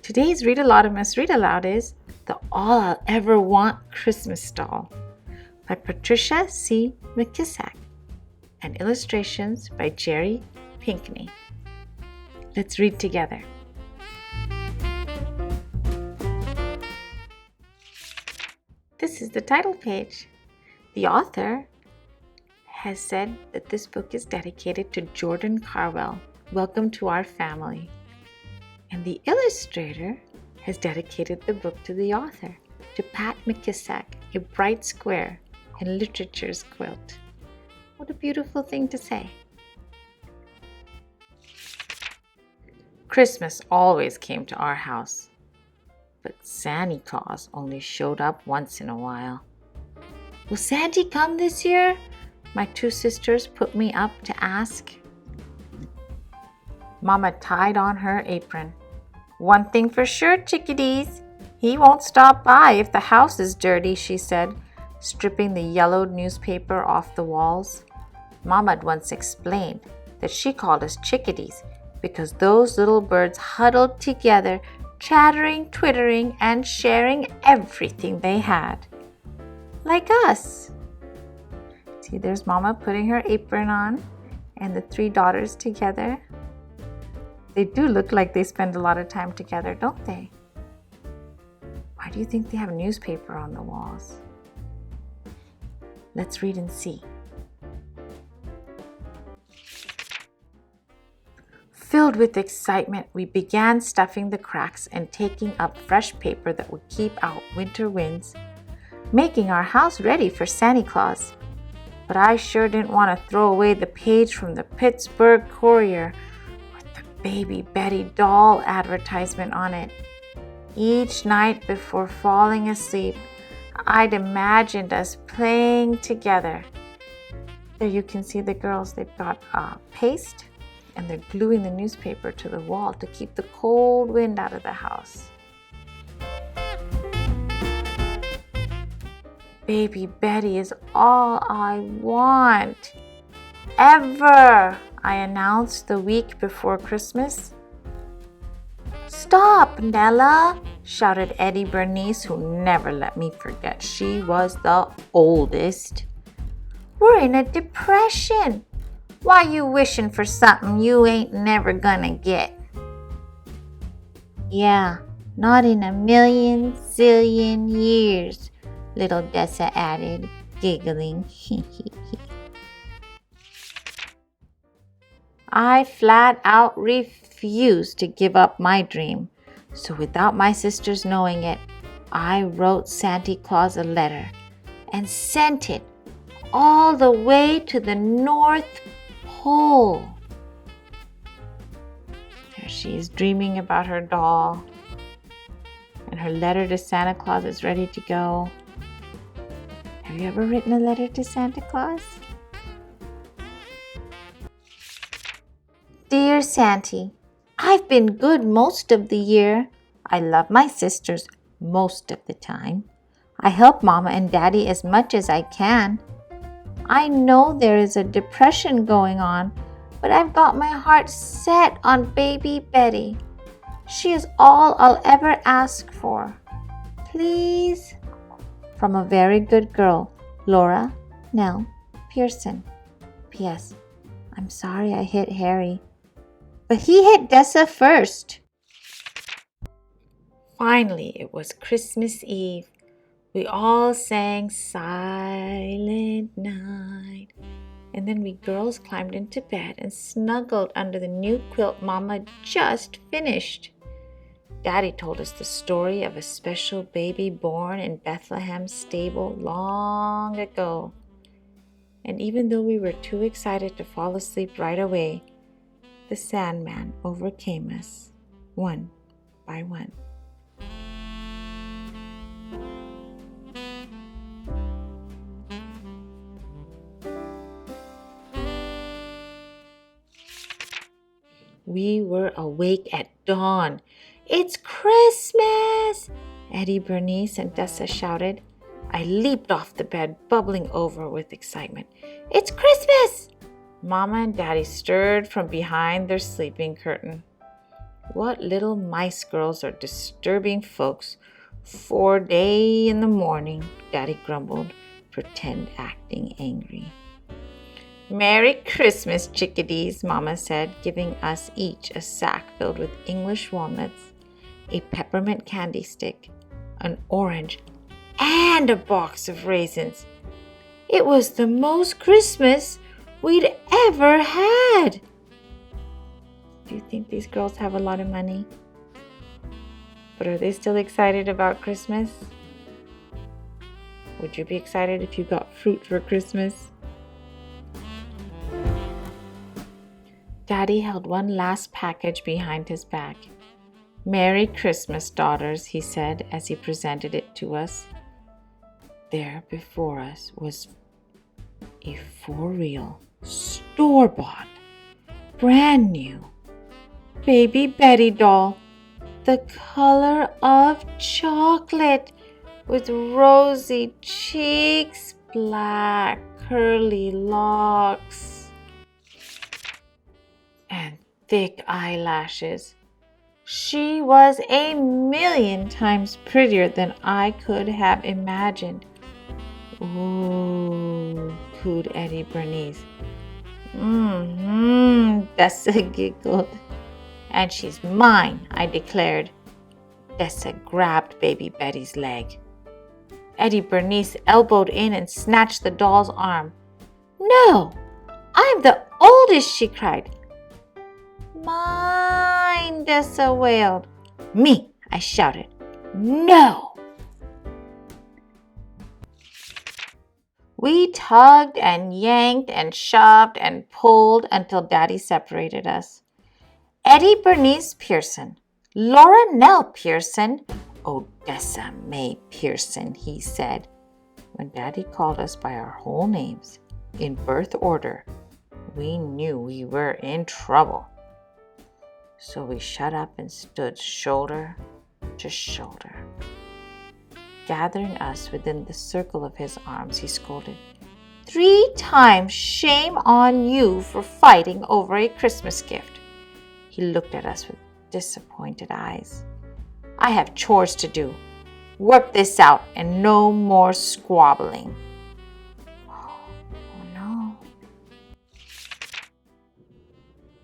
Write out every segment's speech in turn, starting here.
Today's Readalotamus Read Aloud is The All I'll Ever Want Christmas Doll by Patricia C. McKissack and illustrations by Jerry Pinkney. Let's read together. This is the title page. The author has said that this book is dedicated to Jordan Carwell. Welcome to our family. And the illustrator has dedicated the book to the author, to Pat McKissack, a bright square in literature's quilt. What a beautiful thing to say. Christmas always came to our house, but Santy Clause only showed up once in a while. Will Santy come this year? My two sisters put me up to ask. Mama tied on her apron. One thing for sure, chickadees. He won't stop by if the house is dirty, she said, stripping the yellowed newspaper off the walls. Mama'd once explained that she called us chickadees because those little birds huddled together, chattering, twittering, and sharing everything they had. Like us. See, there's Mama putting her apron on and the three daughters together. They do look like they spend a lot of time together, don't they? Why do you think they have newspaper on the walls? Let's read and see. Filled with excitement, we began stuffing the cracks and taking up fresh paper that would keep out winter winds, making our house ready for Santy Clause. But I sure didn't want to throw away the page from the Pittsburgh Courier with the Baby Betty doll advertisement on it. Each night before falling asleep, I'd imagined us playing together. There you can see the girls. They've got paste and they're gluing the newspaper to the wall to keep the cold wind out of the house. Baby Betty is all I want. Ever, I announced the week before Christmas. Stop, Nella, shouted Eddie Bernice, who never let me forget she was the oldest. We're in a depression. Why you wishing for something you ain't never gonna get? Yeah, not in a million zillion years, little Dessa added, giggling. I flat out refused to give up my dream, so without my sisters knowing it, I wrote Santy Clause a letter and sent it all the way to the North Pole. There she is dreaming about her doll, and her letter to Santa Claus is ready to go. Have you ever written a letter to Santa Claus? Dear Santy, I've been good most of the year. I love my sisters most of the time. I help Mama and Daddy as much as I can. I know there is a depression going on, but I've got my heart set on Baby Betty. She is all I'll ever ask for. Please? From a very good girl, Laura Nell Pearson. P.S. I'm sorry I hit Harry, but he hit Dessa first. Finally, it was Christmas Eve. We all sang Silent Night. And then we girls climbed into bed and snuggled under the new quilt Mama just finished. Daddy told us the story of a special baby born in Bethlehem's stable long ago. And even though we were too excited to fall asleep right away, the Sandman overcame us, one by one. We were awake at dawn. It's Christmas! Eddie Bernice and Dessa shouted. I leaped off the bed, bubbling over with excitement. It's Christmas! Mama and Daddy stirred from behind their sleeping curtain. What little mice girls are disturbing folks 4 day in the morning, Daddy grumbled, pretend acting angry. Merry Christmas, chickadees, Mama said, giving us each a sack filled with English walnuts, a peppermint candy stick, an orange, and a box of raisins. It was the most Christmas we'd ever had. Do you think these girls have a lot of money? But are they still excited about Christmas? Would you be excited if you got fruit for Christmas? Daddy held one last package behind his back. Merry Christmas, daughters, he said as he presented it to us. There before us was a for-real, store-bought, brand new Baby Betty doll, the color of chocolate, with rosy cheeks, black curly locks, and thick eyelashes. She was 1,000,000 times prettier than I could have imagined. Ooh, cooed Eddie Bernice. Dessa giggled. And she's mine, I declared. Dessa grabbed Baby Betty's leg. Eddie Bernice elbowed in and snatched the doll's arm. No, I'm the oldest, she cried. Mine, Dessa wailed. Me, I shouted. No! We tugged and yanked and shoved and pulled until Daddy separated us. Eddie Bernice Pearson, Laura Nell Pearson, Odessa May Pearson, he said. When Daddy called us by our whole names, in birth order, we knew we were in trouble. So we shut up and stood shoulder to shoulder. Gathering us within the circle of his arms, he scolded, 3 times shame on you for fighting over a Christmas gift. He looked at us with disappointed eyes. I have chores to do. Work this out and no more squabbling. Oh no.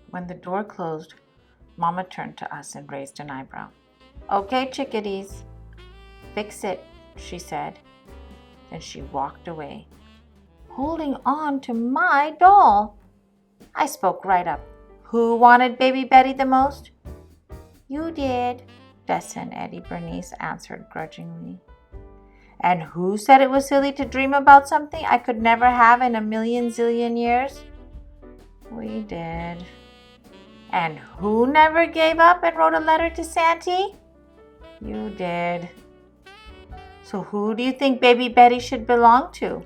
When the door closed, Mama turned to us and raised an eyebrow. Okay, chickadees. Fix it, she said. Then she walked away, holding on to my doll. I spoke right up. Who wanted Baby Betty the most? You did, Dessa and Eddie Bernice answered grudgingly. And who said it was silly to dream about something I could never have in 1,000,000 zillion years? We did. And who never gave up and wrote a letter to Santy? You did. So who do you think Baby Betty should belong to?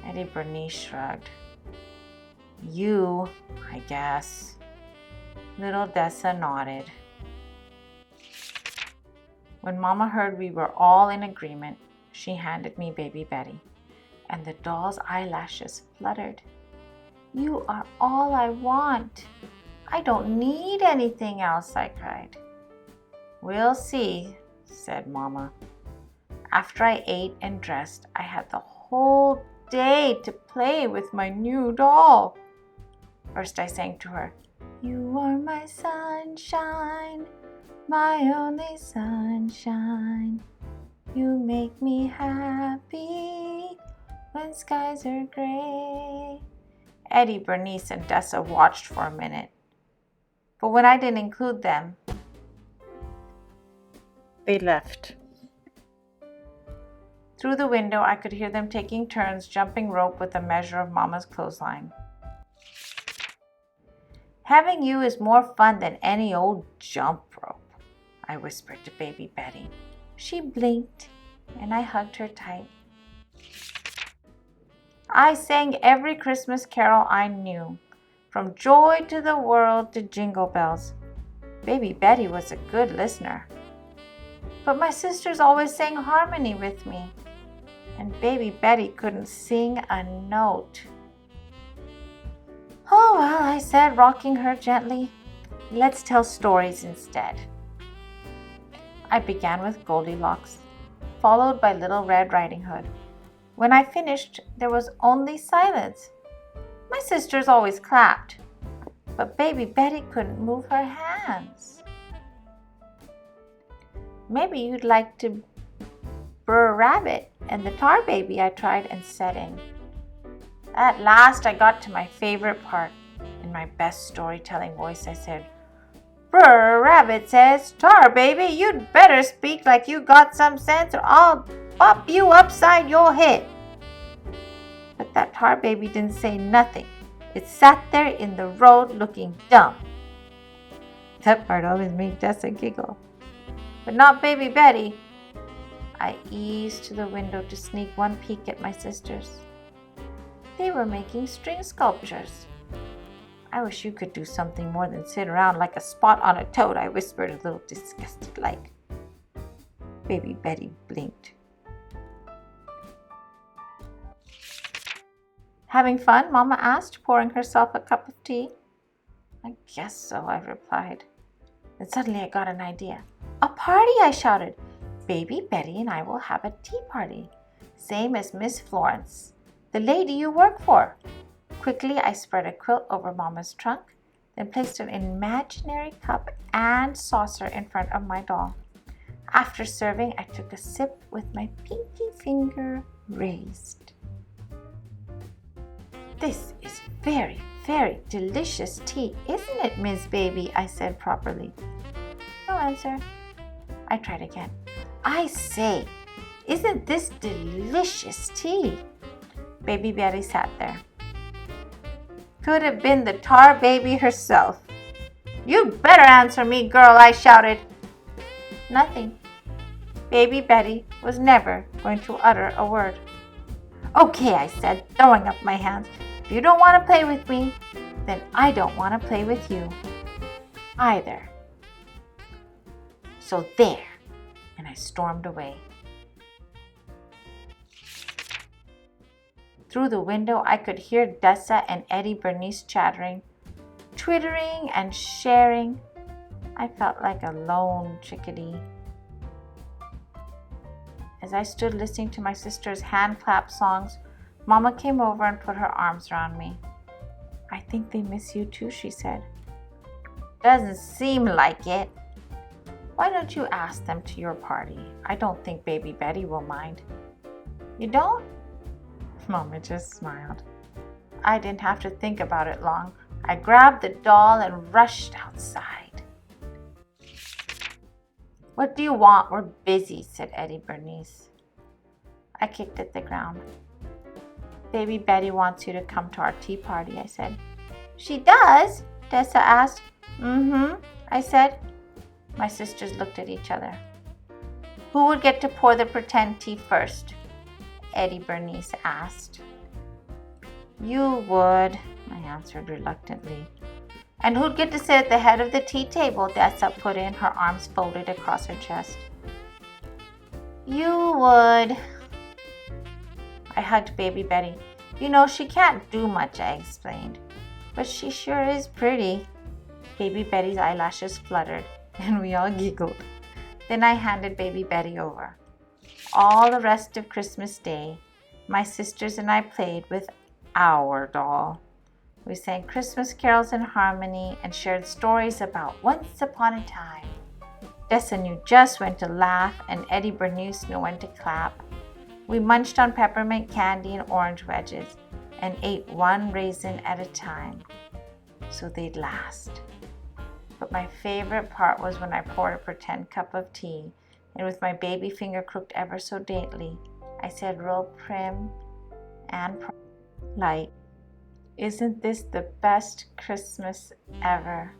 Eddie Bernice shrugged. You, I guess. Little Dessa nodded. When Mama heard we were all in agreement, she handed me Baby Betty, and the doll's eyelashes fluttered. You are all I want. I don't need anything else, I cried. We'll see, said Mama. After I ate and dressed, I had the whole day to play with my new doll. First I sang to her, You are my sunshine, my only sunshine. You make me happy when skies are gray. Eddie, Bernice, and Dessa watched for a minute. But when I didn't include them, they left. Through the window, I could hear them taking turns jumping rope with a measure of Mama's clothesline. Having you is more fun than any old jump rope, I whispered to Baby Betty. She blinked, and I hugged her tight. I sang every Christmas carol I knew, from Joy to the World to Jingle Bells. Baby Betty was a good listener. But my sisters always sang harmony with me, and Baby Betty couldn't sing a note. Oh, well, I said, rocking her gently. Let's tell stories instead. I began with Goldilocks, followed by Little Red Riding Hood. When I finished, there was only silence. My sisters always clapped, but Baby Betty couldn't move her hands. Maybe you'd like to Brr Rabbit and the Tar Baby, I tried and set in. At last I got to my favorite part. In my best storytelling voice, I said, Brr Rabbit says, Tar Baby, you'd better speak like you got some sense or I'll pop you upside your head. But that Tar Baby didn't say nothing. It sat there in the road looking dumb. That part always made Tessa giggle. But not Baby Betty. I eased to the window to sneak one peek at my sisters. They were making string sculptures. I wish you could do something more than sit around like a spot on a toad, I whispered a little disgusted like. Baby Betty blinked. Having fun? Mama asked, pouring herself a cup of tea. I guess so, I replied. Then suddenly I got an idea. A party, I shouted. Baby Betty and I will have a tea party, same as Miss Florence, the lady you work for. Quickly, I spread a quilt over Mama's trunk, then placed an imaginary cup and saucer in front of my doll. After serving, I took a sip with my pinky finger raised. This is very, very delicious tea, isn't it, Miss Baby? I said properly. No answer. I tried again. I say, isn't this delicious tea? Baby Betty sat there. Could have been the Tar Baby herself. You'd better answer me, girl, I shouted. Nothing. Baby Betty was never going to utter a word. Okay, I said, throwing up my hands. If you don't want to play with me, then I don't want to play with you either. So there. And I stormed away. Through the window, I could hear Dessa and Eddie Bernice chattering, twittering and sharing. I felt like a lone chickadee. As I stood listening to my sister's hand clap songs, Mama came over and put her arms around me. I think they miss you too, she said. Doesn't seem like it. Why don't you ask them to your party? I don't think Baby Betty will mind. You don't? Mama just smiled. I didn't have to think about it long. I grabbed the doll and rushed outside. What do you want? We're busy, said Eddie Bernice. I kicked at the ground. Baby Betty wants you to come to our tea party, I said. She does? Dessa asked. Mm-hmm, I said. My sisters looked at each other. Who would get to pour the pretend tea first? Eddie Bernice asked. You would, I answered reluctantly. And who'd get to sit at the head of the tea table? Dessa put in, her arms folded across her chest. You would. I hugged Baby Betty. You know, she can't do much, I explained. But she sure is pretty. Baby Betty's eyelashes fluttered, and we all giggled. Then I handed Baby Betty over. All the rest of Christmas Day, my sisters and I played with our doll. We sang Christmas carols in harmony and shared stories about once upon a time. Dessa knew just when to laugh, and Eddie Bernice knew when to clap. We munched on peppermint candy and orange wedges and ate one raisin at a time so they'd last. But my favorite part was when I poured a pretend cup of tea, and with my baby finger crooked ever so daintily, I said real prim and like, isn't this the best Christmas ever?